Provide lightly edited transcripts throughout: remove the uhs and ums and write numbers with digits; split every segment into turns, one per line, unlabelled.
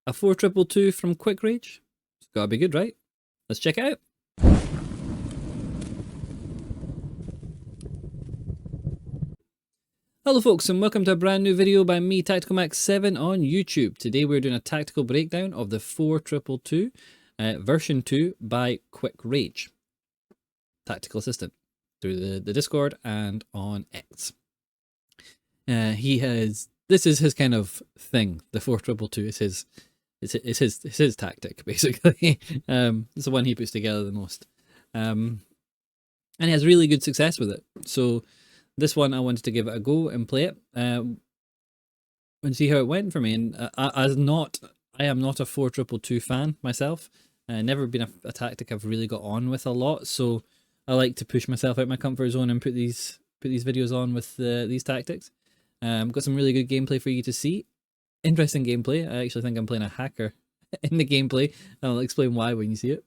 A 4-2-2 from Quick Rage. It's gotta be good, right? Let's check it out. Hello folks, and welcome to a brand new video by me, TacticalMax7 on YouTube. Today we're doing a tactical breakdown of the 4-2-2 version 2 by Quick Rage. Tactical assistant through the Discord and on X. This is his kind of thing. The 4-2-2 is his tactic, basically. It's the one he puts together the most. And he has really good success with it. So this one I wanted to give it a go and play it and see how it went for me. And I am not a 4-2-2 fan myself. Never been a tactic I've really got on with a lot, so I like to push myself out my comfort zone and put these videos on with these tactics. Got some really good gameplay for you to see. Interesting gameplay. I actually think I'm playing a hacker in the gameplay. I'll explain why when you see it.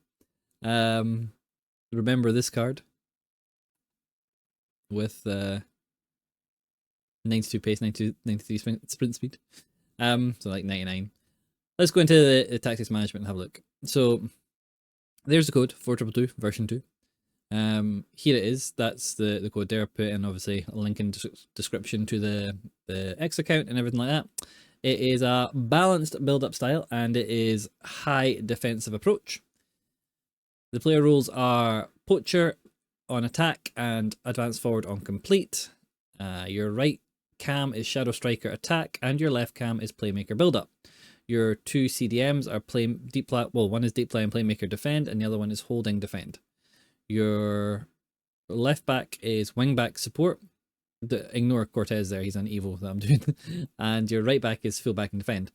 Remember this card with 92 pace, 93 sprint speed. So like 99. Let's go into the tactics management and have a look. So there's the code, 4-2-2 version 2. Here it is. That's the code there. Put in obviously a link in description to the X account and everything like that. It is a balanced build-up style and it is high defensive approach. The player roles are Poacher on attack and advance forward on complete. Your right cam is Shadow Striker attack and your left cam is Playmaker build-up. Your two CDMs are one is Deep Play and Playmaker defend and the other one is Holding defend. Your left back is Wing back support. Ignore Cortez there, he's an Evo that I'm doing. And your right back is Full back and defend.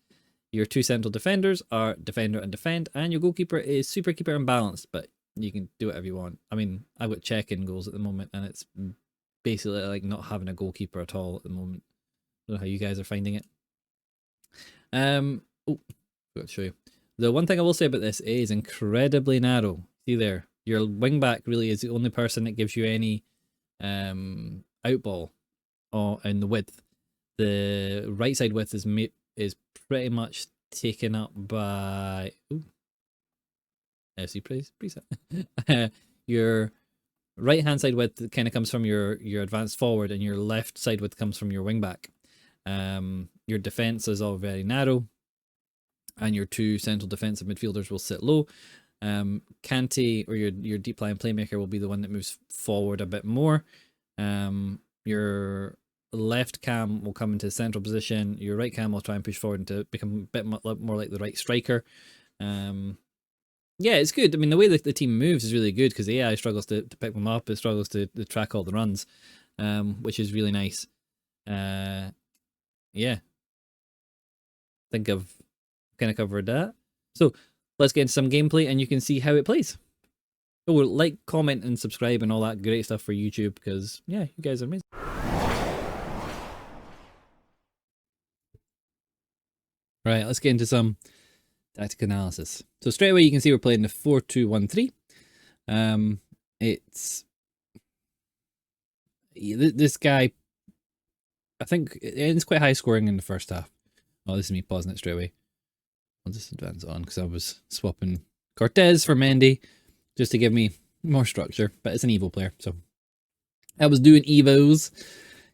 Your two central defenders are Defender and defend, and your goalkeeper is Super Keeper and balanced, but you can do whatever you want. I mean, I've got check-in goals at the moment, and it's basically like not having a goalkeeper at all at the moment. I don't know how you guys are finding it. Oh, I've got to show you. The one thing I will say about this is incredibly narrow. See there, your wing back really is the only person that gives you any outball in the width. The right side width is pretty much taken up by EAFC preset. Your right hand side width kind of comes from your advanced forward, and your left side width comes from your wing back. Your defense is all very narrow, and your two central defensive midfielders will sit low. Kante, or your deep line playmaker, will be the one that moves forward a bit more. Your left cam will come into the central position. Your right cam will try and push forward to become a bit more like the right striker. Yeah, it's good. I mean, the way that the team moves is really good because the AI struggles to pick them up. It struggles to track all the runs, which is really nice. Yeah. I think I've kind of covered that. So let's get into some gameplay and you can see how it plays. So like, comment, and subscribe and all that great stuff for YouTube because, yeah, you guys are amazing. Right, let's get into some tactic analysis. So straight away you can see we're playing the 4-2-1-3. This guy, I think it's quite high scoring in the first half. Oh, this is me pausing it straight away. I'll just advance on because I was swapping Cortez for Mendy just to give me more structure, but it's an Evo player, so I was doing Evos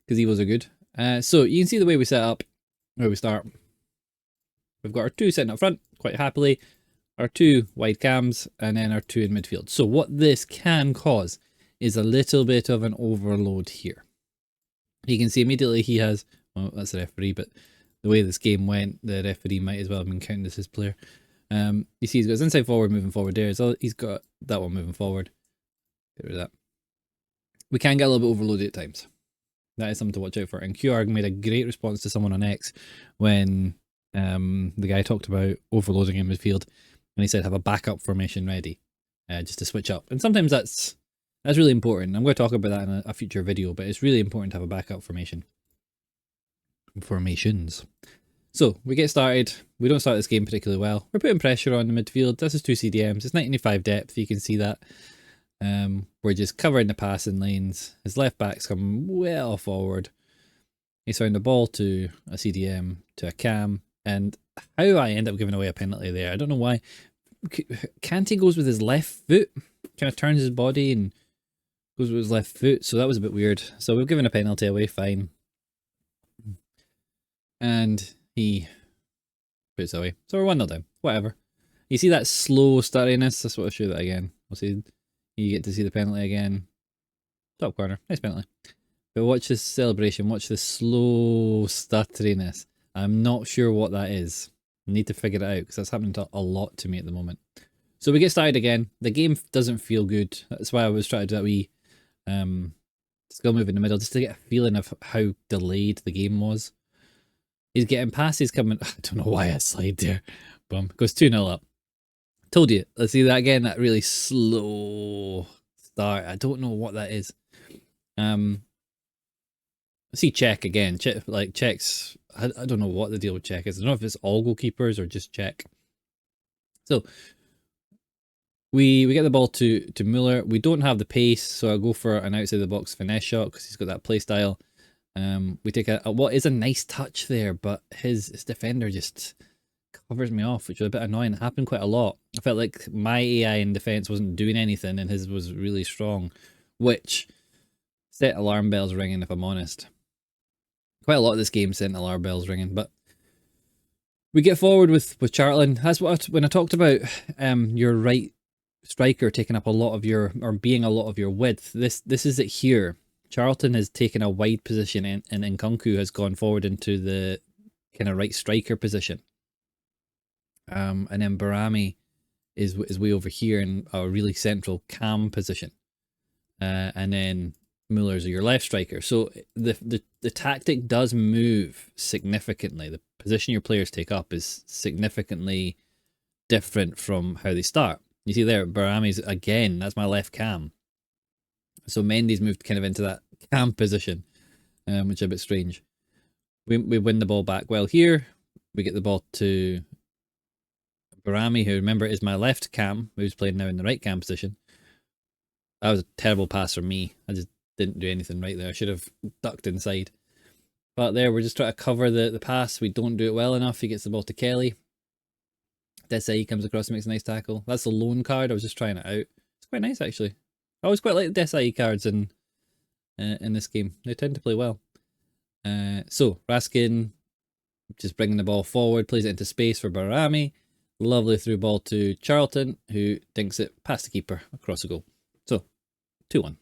because Evos are good. So you can see the way we set up, where we start. We've got our two sitting up front quite happily, our two wide cams, and then our two in midfield. So what this can cause is a little bit of an overload here. You can see immediately he has, well, that's the referee, but the way this game went, the referee might as well have been counted as his player. You see he's got his inside forward moving forward there, so he's got that one moving forward. Get rid of that. We can get a little bit overloaded at times. That is something to watch out for. And QR made a great response to someone on X when the guy talked about overloading in midfield, and he said have a backup formation ready, just to switch up. And sometimes that's really important. I'm going to talk about that in a future video, but it's really important to have a backup formation. Formations. So we get started. We don't start this game particularly well. We're putting pressure on the midfield. This is two CDMs. It's 95 depth. You can see that. We're just covering the passing lanes. His left back's come well forward. He's found the ball to a CDM, to a cam, and how I end up giving away a penalty there. I don't know why. Kante goes with his left foot, kind of turns his body and goes with his left foot, so that was a bit weird. So we've given a penalty away, fine. And he puts it away. So we're 1-0 down. Whatever. You see that slow startiness? That's what I'll show that again. We'll see. You get to see the penalty again. Top corner. Nice penalty. But watch this celebration. Watch this slow stutteriness. I'm not sure what that is. I need to figure it out because that's happening a lot to me at the moment. So we get started again. The game doesn't feel good. That's why I was trying to do that wee skill move in the middle just to get a feeling of how delayed the game was. He's getting past, he's coming. I don't know why I slide there. Boom. Goes 2-0 up. Told you. Let's see that again. That really slow start. I don't know what that is. See Czech again. Czech's. I don't know what the deal with Czech is. I don't know if it's all goalkeepers or just Czech. So we get the ball to Muller. We don't have the pace, so I go for an outside the box finesse shot because he's got that play style. We take a what is a nice touch there, but his defender just covers me off, which was a bit annoying. It happened quite a lot. I felt like my AI in defence wasn't doing anything and his was really strong, which set alarm bells ringing, if I'm honest. Quite a lot of this game sent alarm bells ringing, but we get forward with Charlton. That's what when I talked about your right striker taking up a lot of your, or being a lot of your width. This is it here. Charlton has taken a wide position and Nkunku has gone forward into the kind of right striker position. And then Barami is way over here in a really central cam position. And then Muller's your left striker. So the tactic does move significantly. The position your players take up is significantly different from how they start. You see there, Barami's again, that's my left cam. So Mendy's moved kind of into that cam position, which is a bit strange. We win the ball back well here. We get the ball to Barami, who remember is my left cam, who's playing now in the right cam position. That was a terrible pass from me. I just didn't do anything right there. I should have ducked inside. But there, we're just trying to cover the pass. We don't do it well enough. He gets the ball to Kelly. Desai comes across and makes a nice tackle. That's the loan card. I was just trying it out. It's quite nice, actually. I always quite like the Desai cards in this game. They tend to play well. So, Raskin just bringing the ball forward, plays it into space for Barami. Lovely through ball to Charlton, who dinks it past the keeper across the goal. So, 2-1. I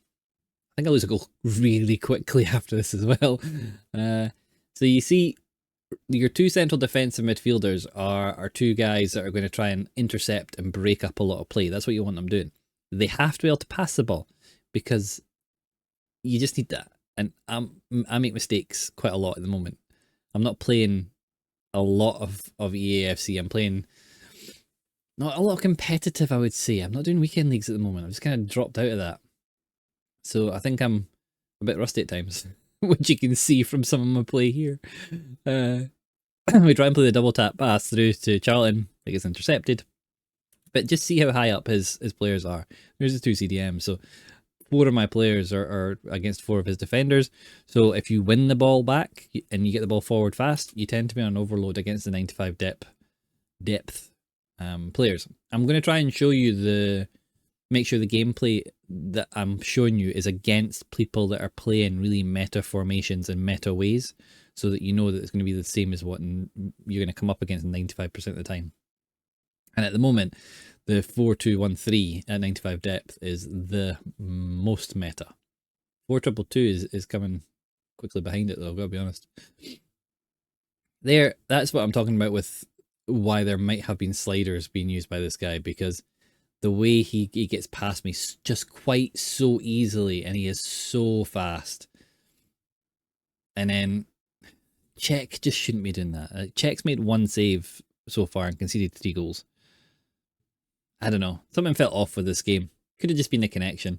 think I lose a goal really quickly after this as well. So you see, your two central defensive midfielders are two guys that are going to try and intercept and break up a lot of play. That's what you want them doing. They have to be able to pass the ball because you just need that. And I make mistakes quite a lot at the moment. I'm not playing a lot of EAFC. I'm playing not a lot of competitive, I would say. I'm not doing weekend leagues at the moment. I've just kind of dropped out of that. So I think I'm a bit rusty at times, which you can see from some of my play here. We try and play the double tap pass through to Charlton. It gets intercepted. But just see how high up his players are. There's the 2 CDMs. So 4 of my players are against 4 of his defenders. So if you win the ball back and you get the ball forward fast, you tend to be on overload against the 95 depth players. I'm going to try and show you make sure the gameplay that I'm showing you is against people that are playing really meta formations and meta ways, so that you know that it's going to be the same as what you're going to come up against 95% of the time. And at the moment, the 4-2-1-3 at 95 depth is the most meta. 4-2-2 is coming quickly behind it, though, I've got to be honest. That's what I'm talking about with why there might have been sliders being used by this guy, because the way he gets past me just quite so easily, and he is so fast. And then Czech just shouldn't be doing that. Czech's made 1 save so far and conceded 3 goals. I don't know. Something felt off with this game. Could have just been a connection.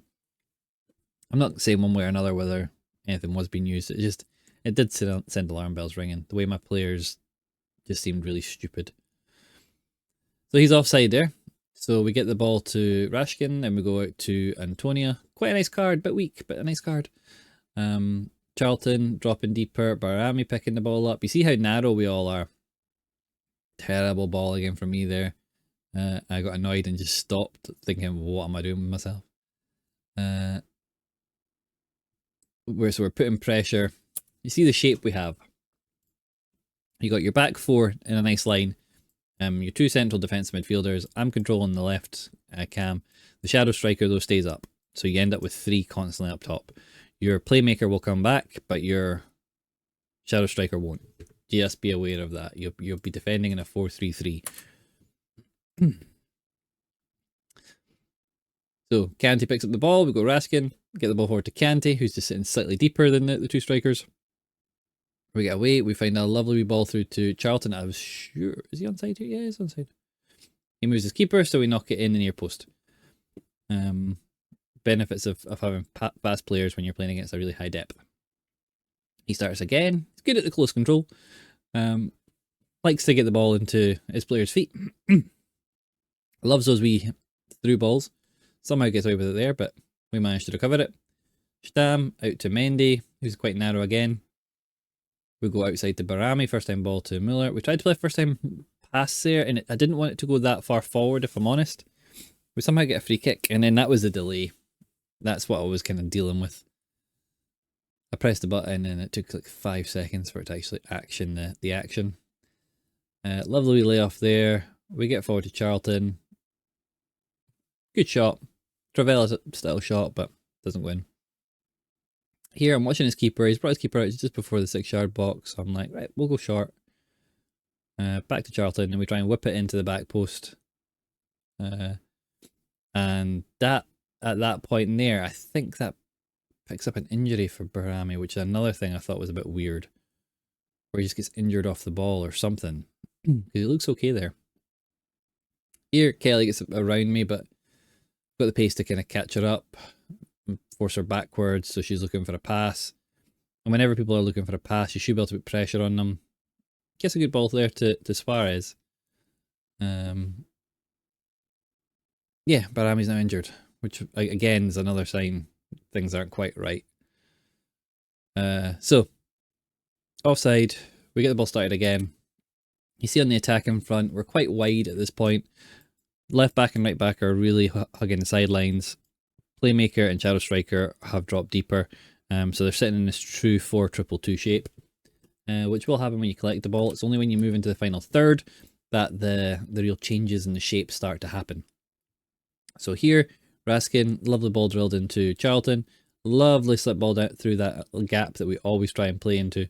I'm not saying one way or another whether anything was being used. It did send alarm bells ringing. The way my players just seemed really stupid. So he's offside there. So we get the ball to Rashkin and we go out to Antonia. Quite a nice card, bit weak, but a nice card. Charlton dropping deeper, Barami picking the ball up. You see how narrow we all are. Terrible ball again from me there. I got annoyed and just stopped, thinking, what am I doing with myself? So we're putting pressure. You see the shape we have. You got your back four in a nice line. Your two central defensive midfielders. I'm controlling the left cam. The shadow striker though stays up, so you end up with three constantly up top. Your playmaker will come back, but your shadow striker won't. Just be aware of that. You'll be defending in a 4-3-3. So Kanté picks up the ball. We go Raskin. Get the ball forward to Kanté, who's just sitting slightly deeper than the two strikers. We get away. We find a lovely wee ball through to Charlton. I was sure, is he onside here? Yeah, he's onside. He moves his keeper, so we knock it in the near post. Benefits of having fast players when you're playing against a really high depth. He starts again. He's good at the close control. Likes to get the ball into his players' feet. Loves those wee through balls. Somehow gets away with it there, but we managed to recover it. Stam out to Mendy, who's quite narrow again. We go outside to Barami, first time ball to Muller. We tried to play first time pass there, and I didn't want it to go that far forward, if I'm honest. We somehow get a free kick, and then that was the delay. That's what I was kind of dealing with. I pressed the button, and it took like 5 seconds for it to actually action the action. Lovely layoff there. We get forward to Charlton. Good shot. Travella's style shot, but doesn't win. Here, I'm watching his keeper. He's brought his keeper out just before the 6-yard box. So I'm like, right, we'll go short. Back to Charlton, and we try and whip it into the back post. And that, at that point in there, I think that picks up an injury for Barami, which is another thing I thought was a bit weird. Where he just gets injured off the ball or something. Because he looks okay there. Here, Kelly gets around me, but got the pace to kind of catch her up. Force her backwards, so she's looking for a pass. And whenever people are looking for a pass, you should be able to put pressure on them. Gets a good ball there to Suarez. Yeah, Barami's now injured, which again is another sign things aren't quite right. So, offside, we get the ball started again. You see on the attack in front, we're quite wide at this point. Left back and right back are really hugging the sidelines. Playmaker and shadow striker have dropped deeper, so they're sitting in this true 4-2-2 shape, which will happen when you collect the ball. It's only when you move into the final third that the real changes in the shape start to happen. So here, Raskin, lovely ball drilled into Charlton, lovely slip ball down through that gap that we always try and play into,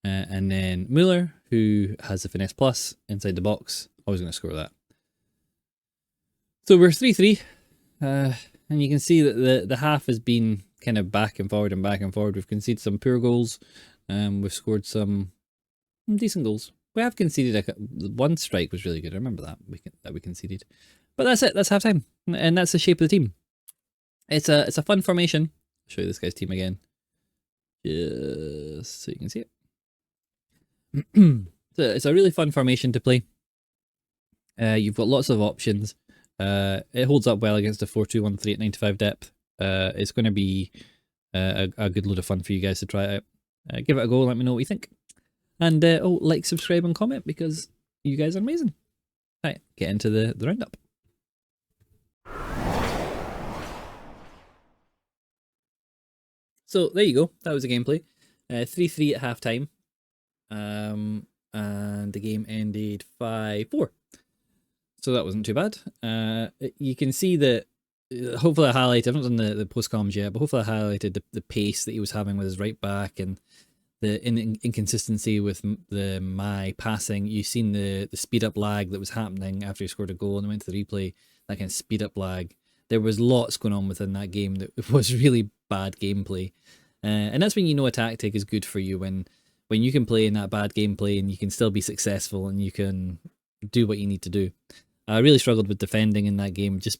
and then Muller, who has the finesse plus inside the box, always going to score that. So we're 3-3. And you can see that the half has been kind of back and forward and back and forward. We've conceded some poor goals. We've scored some decent goals. We have conceded one strike was really good. I remember that we conceded. But that's it. That's half time, and that's the shape of the team. It's a fun formation. I'll show you this guy's team again, just so you can see it. It's a really fun formation to play. You've got lots of options. It holds up well against a 4-2-1-3 at 95 depth. It's going to be a good load of fun for you guys to try it out. Give it a go, let me know what you think. And like, subscribe and comment because you guys are amazing. Right, get into the roundup. So there you go, that was the gameplay. 3-3 at half time. And the game ended 5-4. So that wasn't too bad. You can see that, hopefully I highlighted, I've not done the post-comms yet, but hopefully I highlighted the pace that he was having with his right back and the inconsistency with my passing. You've seen the speed up lag that was happening after he scored a goal and went to the replay, that kind of speed up lag. There was lots going on within that game that was really bad gameplay. And that's when you know a tactic is good for you, when you can play in that bad gameplay and you can still be successful and you can do what you need to do. I really struggled with defending in that game just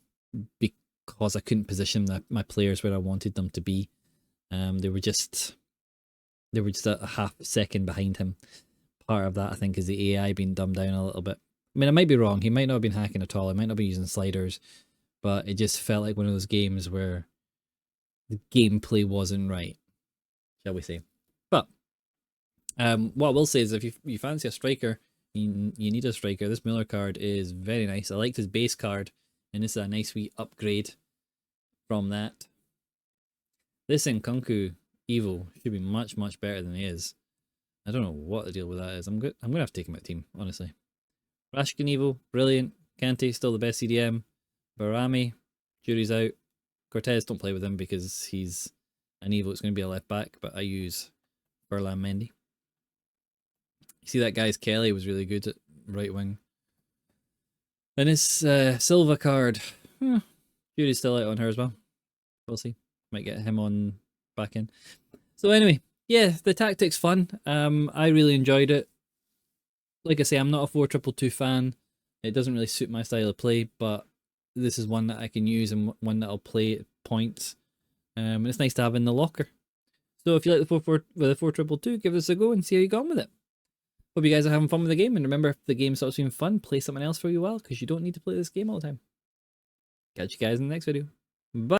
because I couldn't position my players where I wanted them to be. They were just a half second behind him. Part of that, I think, is the AI being dumbed down a little bit. I mean, I might be wrong. He might not have been hacking at all. He might not be using sliders, but it just felt like one of those games where the gameplay wasn't right, shall we say. But what I will say is if you fancy a striker, you need a striker. This Miller card is very nice. I liked his base card, and this is a nice wee upgrade from that. This Nkunku Evo should be much better than he is. I don't know what the deal with that is. I'm gonna have to take him out team, honestly. Rashkin Evo, brilliant. Kante, still the best CDM. Barami, jury's out. Cortez, don't play with him because he's an Evo. It's going to be a left back, but I use Ferland Mendy. You see that guy's Kelly was really good at right wing. And his Silva card, jury's still out on her as well. We'll see. Might get him on back in. So anyway, yeah, the tactic's fun. I really enjoyed it. Like I say, I'm not a 4-2-2 fan. It doesn't really suit my style of play, but this is one that I can use and one that I'll play at points. And it's nice to have in the locker. So if you like the 4-2-2, give us a go and see how you got on with it. Hope you guys are having fun with the game, and remember, if the game stops being fun, play something else for you a while, because you don't need to play this game all the time. Catch you guys in the next video. Bye!